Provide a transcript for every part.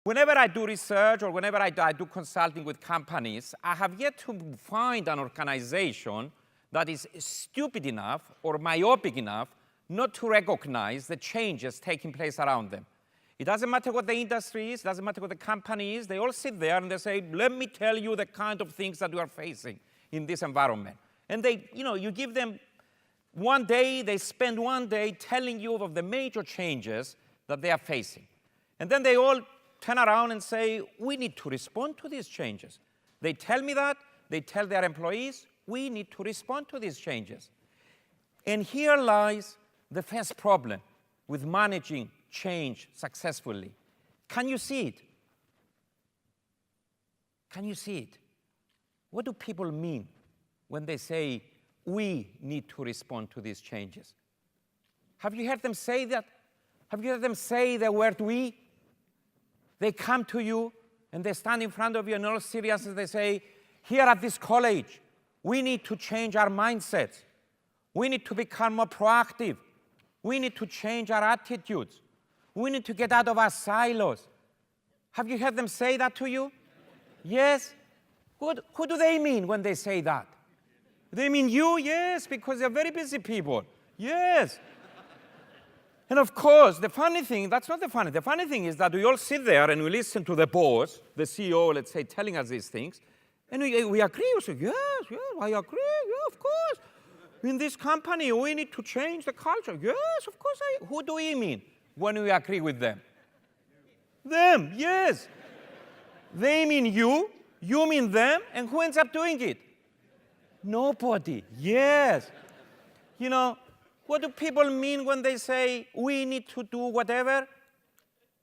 Whenever I do research or whenever I do consulting with companies, I have yet to find an organization that is stupid enough or myopic enough not to recognize the changes taking place around them. It doesn't matter what the industry is, it doesn't matter what the company is, they all sit there and they say, let me tell you the kind of things that we are facing in this environment. And they, you give them one day, they spend one day telling you of the major changes that they are facing. And then they all turn around and say, we need to respond to these changes. They tell me that, they tell their employees, we need to respond to these changes. And here lies the first problem with managing change successfully. Can you see it? Can you see it? What do people mean when they say, we need to respond to these changes? Have you heard them say that? Have you heard them say the word we? They come to you and they stand in front of you and all serious and they say, here at this college, we need to change our mindsets. We need to become more proactive. We need to change our attitudes. We need to get out of our silos. Have you heard them say that to you? Yes? Who do they mean when they say that? They mean you? Yes, because they're very busy people. Yes. And of course, the funny thing, that's not the funny. The funny thing is that we all sit there and we listen to the boss, the CEO, let's say, telling us these things, and we agree. We say, yes, I agree. Yeah, of course. In this company, we need to change the culture. Yes, of course. Who do we mean when we agree with them? Them, yes. They mean you mean them, and who ends up doing it? Nobody, yes. What do people mean when they say, we need to do whatever?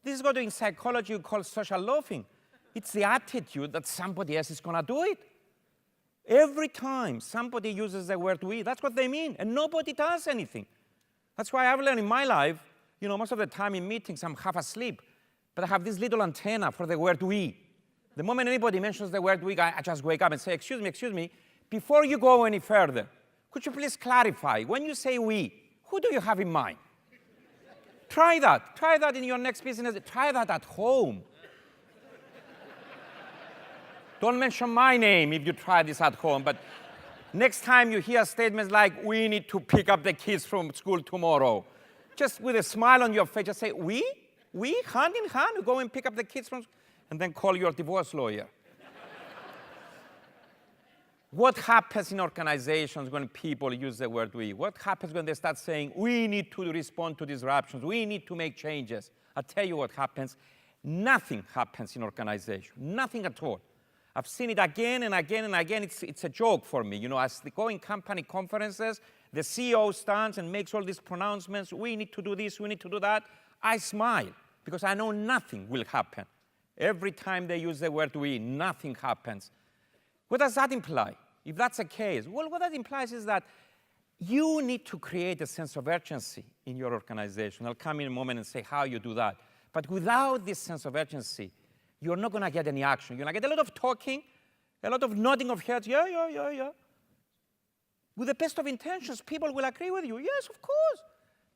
This is what in psychology we call social loafing. It's the attitude that somebody else is going to do it. Every time somebody uses the word we, that's what they mean, and nobody does anything. That's why I've learned in my life, most of the time in meetings I'm half asleep, but I have this little antenna for the word we. The moment anybody mentions the word we, I just wake up and say, excuse me, before you go any further, could you please clarify, when you say we, who do you have in mind? Try that. Try that in your next business. Try that at home. Don't mention my name if you try this at home, but next time you hear statements like, we need to pick up the kids from school tomorrow, just with a smile on your face, just say, we, hand in hand, we go and pick up the kids from school, and then call your divorce lawyer. What happens in organizations when people use the word we? What happens when they start saying, we need to respond to disruptions, we need to make changes? I'll tell you what happens. Nothing happens in organization, nothing at all. I've seen it again and again and again. It's a joke for me. As they go in company conferences, the CEO stands and makes all these pronouncements. We need to do this, we need to do that. I smile because I know nothing will happen. Every time they use the word we, nothing happens. What does that imply? If that's the case, well, what that implies is that you need to create a sense of urgency in your organization. I'll come in a moment and say how you do that. But without this sense of urgency, you're not going to get any action. You're going to get a lot of talking, a lot of nodding of heads, yeah. With the best of intentions, people will agree with you. Yes, of course.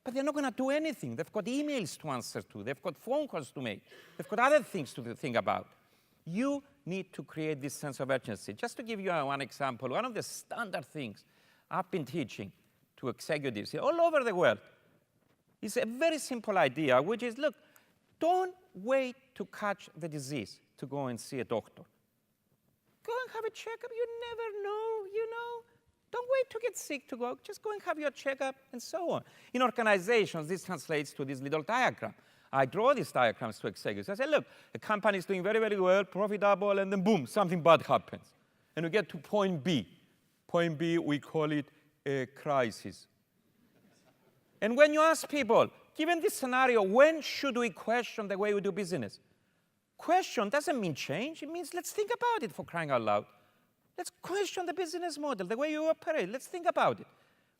But they're not going to do anything. They've got emails to answer to. They've got phone calls to make. They've got other things to think about. You need to create this sense of urgency. Just to give you one example, one of the standard things I've been teaching to executives all over the world is a very simple idea, which is, look, don't wait to catch the disease to go and see a doctor. Go and have a checkup. You never know, Don't wait to get sick to go. Just go and have your checkup and so on. In organizations, this translates to this little diagram. I draw these diagrams to executives. I say, look, a company is doing very, very well, profitable, and then boom, something bad happens. And we get to point B. Point B, we call it a crisis. And when you ask people, given this scenario, when should we question the way we do business? Question doesn't mean change. It means let's think about it, for crying out loud. Let's question the business model, the way you operate. Let's think about it.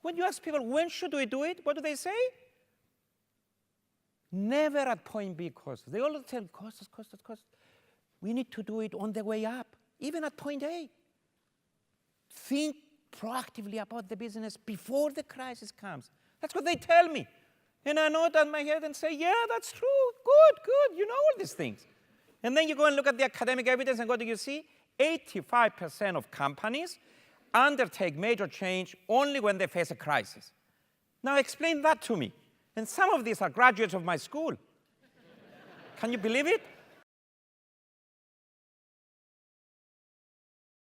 When you ask people, when should we do it? What do they say? Never at point B, Costas. They always tell Costas. We need to do it on the way up, even at point A. Think proactively about the business before the crisis comes. That's what they tell me. And I nod on my head and say, yeah, that's true. Good. You know all these things. And then you go and look at the academic evidence, and what do you see? 85% of companies undertake major change only when they face a crisis. Now explain that to me. And some of these are graduates of my school. Can you believe it?